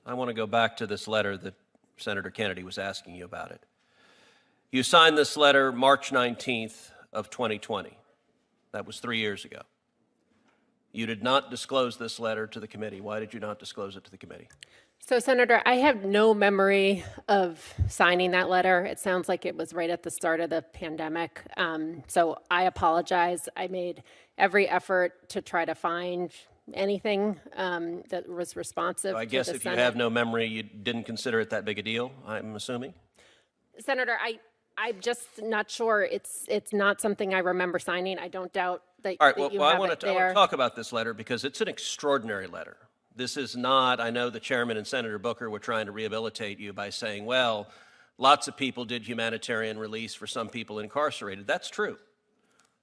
I want to go back to this letter that Senator Kennedy was asking you about it. You signed this letter March 19th of 2020. That was 3 years ago. You did not disclose this letter to the committee. Why did you not disclose it to the committee? So, Senator, I have no memory of signing that letter. It sounds like it was right at the start of the pandemic. So I apologize. I made every effort to try to find anything that was responsive. So I guess if you have no memory, you didn't consider it that big a deal, I'm assuming? Senator, I'm just not sure. It's not something I remember signing. I don't doubt that, all right, that you well, have I want it to there. talk about this letter because it's an extraordinary letter. This is not, I know the chairman and Senator Booker were trying to rehabilitate you by saying, well, lots of people did humanitarian release for some people incarcerated. That's true.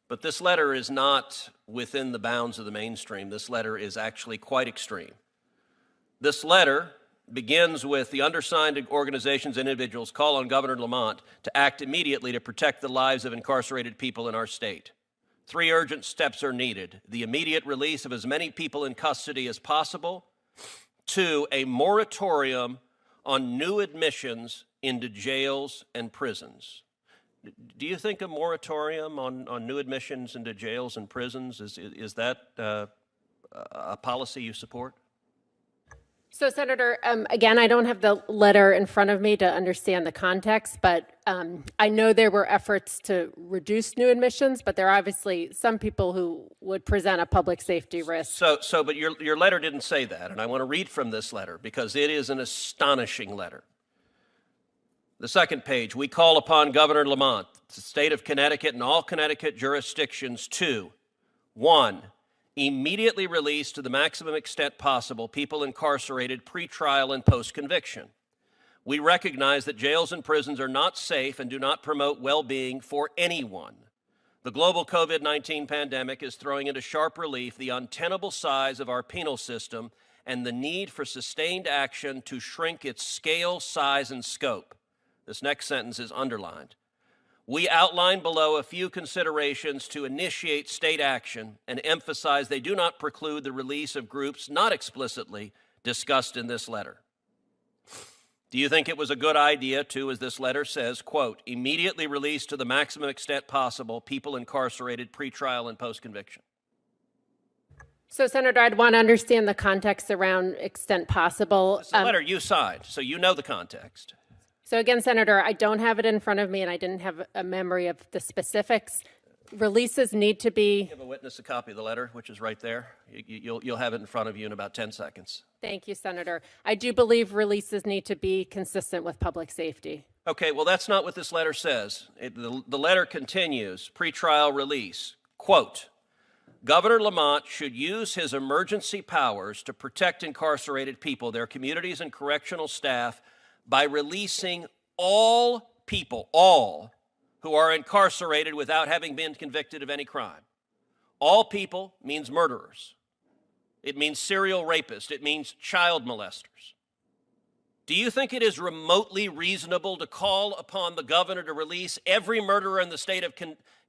But this letter is not within the bounds of the mainstream. This letter is actually quite extreme. This letter begins with the undersigned organizations and individuals call on Governor Lamont to act immediately to protect the lives of incarcerated people in our state. 3 urgent steps are needed: the immediate release of as many people in custody as possible, 2, a moratorium on new admissions into jails and prisons. Do you think a moratorium on new admissions into jails and prisons, is that a policy you support? So, Senator, again, I don't have the letter in front of me to understand the context, but I know there were efforts to reduce new admissions, but there are obviously some people who would present a public safety risk. But your letter didn't say that, and I want to read from this letter because it is an astonishing letter. The second page: we call upon Governor Lamont, the state of Connecticut, and all Connecticut jurisdictions to, 1, immediately release to the maximum extent possible people incarcerated pre-trial and post-conviction. We recognize that jails and prisons are not safe and do not promote well-being for anyone. The global COVID-19 pandemic is throwing into sharp relief the untenable size of our penal system and the need for sustained action to shrink its scale, size, and scope. This next sentence is underlined. We outline below a few considerations to initiate state action and emphasize they do not preclude the release of groups not explicitly discussed in this letter. Do you think it was a good idea to, as this letter says, quote, immediately release to the maximum extent possible people incarcerated pre-trial and post-conviction? So, Senator, I'd want to understand the context around extent possible. It's a letter you signed, so you know the context. So again, Senator, I don't have it in front of me, and I didn't have a memory of the specifics. Releases need to be... Give a witness a copy of the letter, which is right there. You'll have it in front of you in about 10 seconds. Thank you, Senator. I do believe releases need to be consistent with public safety. Okay, well, that's not what this letter says. The letter continues, pretrial release, quote, Governor Lamont should use his emergency powers to protect incarcerated people, their communities, and correctional staff by releasing all people, all who are incarcerated without having been convicted of any crime. All people means murderers. It means serial rapists. It means child molesters. Do you think it is remotely reasonable to call upon the governor to release every murderer in the state of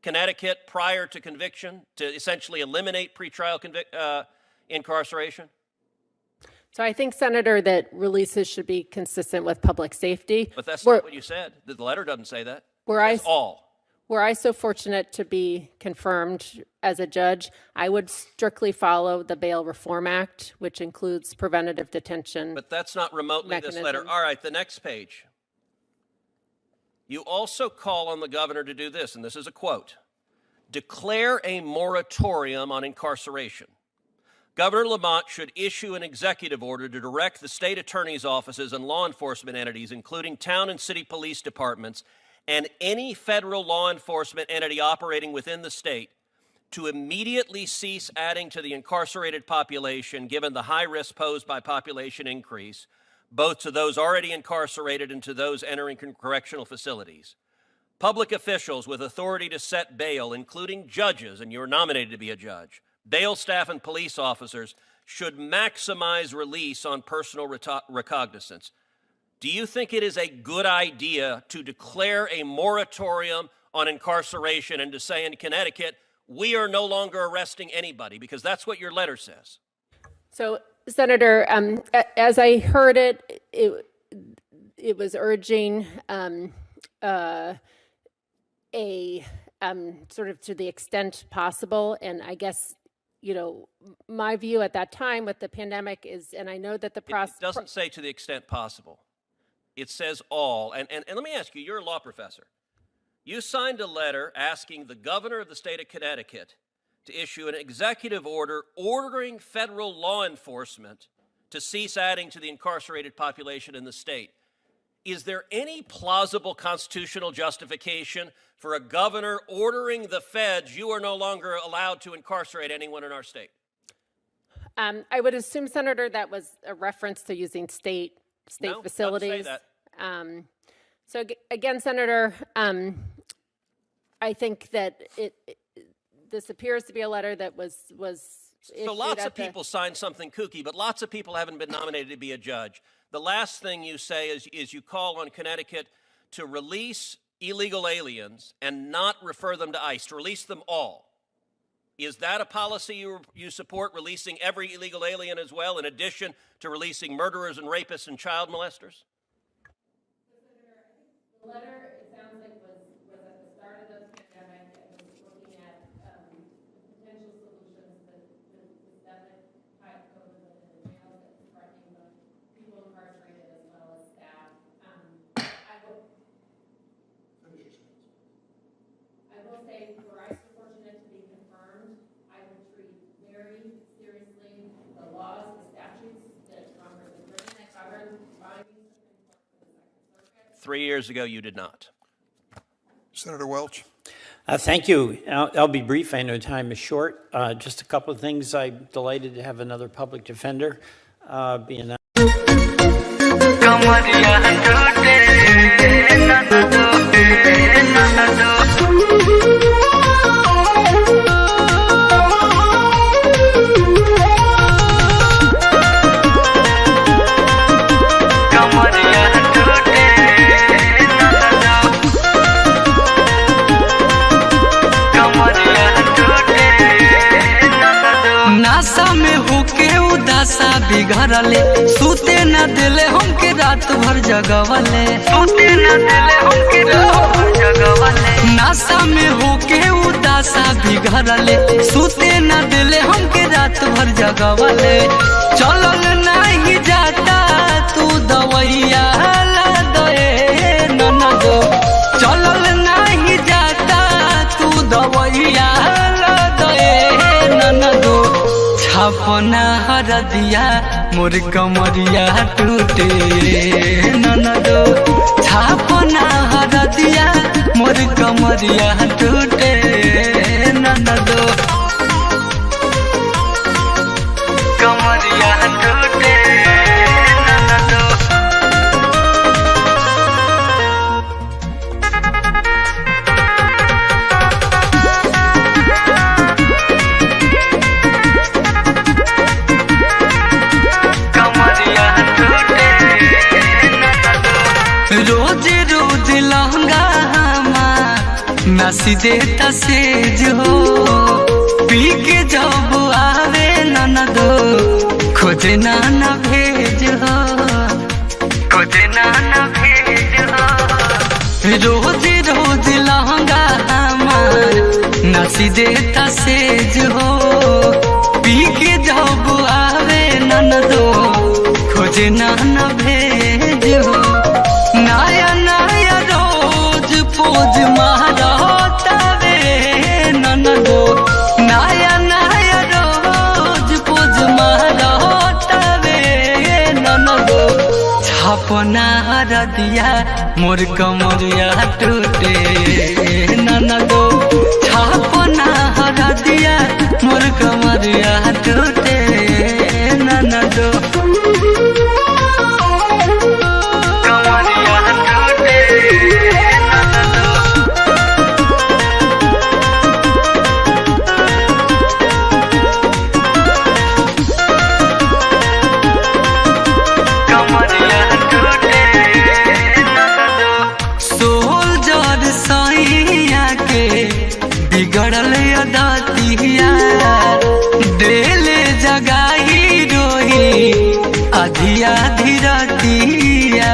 Connecticut prior to conviction, to essentially eliminate pretrial incarceration? So I think, Senator, that releases should be consistent with public safety. But that's not what you said. The letter doesn't say that. Were I so fortunate to be confirmed as a judge, I would strictly follow the Bail Reform Act, which includes preventative detention. But that's not remotely this letter. All right, the next page. You also call on the governor to do this, and this is a quote, declare a moratorium on incarceration. Governor Lamont should issue an executive order to direct the state attorney's offices and law enforcement entities, including town and city police departments, and any federal law enforcement entity operating within the state to immediately cease adding to the incarcerated population, given the high risk posed by population increase, both to those already incarcerated and to those entering correctional facilities. Public officials with authority to set bail, including judges, and you're nominated to be a judge, bail staff and police officers should maximize release on personal recognizance. Do you think it is a good idea to declare a moratorium on incarceration and to say in Connecticut, we are no longer arresting anybody? Because that's what your letter says. So Senator, as I heard it, it was urging a sort of to the extent possible. And I guess, you know, my view at that time with the pandemic is, and I know that the process... It doesn't say to the extent possible. It says all. And let me ask you, you're a law professor. You signed a letter asking the governor of the state of Connecticut to issue an executive order ordering federal law enforcement to cease adding to the incarcerated population in the state. Is there any plausible constitutional justification for a governor ordering the feds, you are no longer allowed to incarcerate anyone in our state? I would assume, Senator, that was a reference to using state facilities. Doesn't say that. So again, Senator, I think that this appears to be a letter that was So lots of people signed something kooky, but lots of people haven't been nominated to be a judge. The last thing you say is you call on Connecticut to release illegal aliens and not refer them to ICE, to release them all. Is that a policy you support, releasing every illegal alien as well, in addition to releasing murderers and rapists and child molesters? The letter, it sounds like, was at the start of the pandemic and was looking at potential solutions that the systemic type COVID within the jails that was threatening the people incarcerated as well as staff. I will say, were I so fortunate to be confirmed, I would treat very seriously the laws, the statutes that Congress has written that govern binding Supreme Court for the Second Circuit. 3 years ago, you did not. Senator Welch. Thank you. I'll be brief. I know time is short. Just a couple of things. I'm delighted to have another public defender be announced. बिघरले सूते न दिले हमके रात भर जगवले सूते न दिले हमके रात भर जगवले नासा में होके उदासा बिघरले सूते न दिले हमके रात भर जगवले चलल नहीं जाता तू दवैया ला दे ननदो चलल नहीं जाता तू दवैया ला दे ननदो छापना हरदिया मोर कमरिया टूटे ननदो छापना हरदिया मोर कमरिया टूटे ननदो कमरिया टूटे ननदो रोज रोज लहंगा हमार नसी देता सेज हो पी के जब आवे ननदो खोजे नाना भेज हो खोजे नाना भेज हो रोज रोज लहंगा हमार नसी देता सेज हो पी के जब आवे ननदो खोजे नाना भेज हो नया नया रोज पोज महारातावे ननदो नया नया रोज पोज महारातावे ननदो छापना हरदिया मोर कमरिया टूटे ननदो छापना हरदिया मोर कमरिया टूटे ननदो बिगड़ल अदातिया दिल जगाई रोही रतिया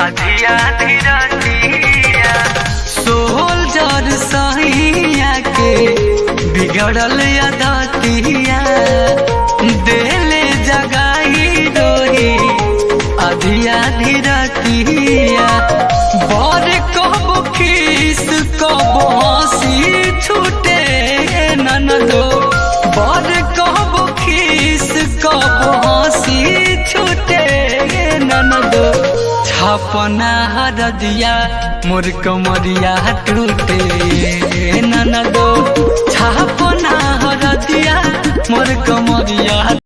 आधी आधी रतिया सोल्जर सहिया के बिगड़ल अदतिया देले जगाई रोही आधी आधी रतिया बर कब खीस कब हंसी छूटे ननदो बर कब खीस कब हंसी छूटे ननदो छापना हरदिया मोर कमरिया टूटे ननदो छापना हरदिया मोर कमरिया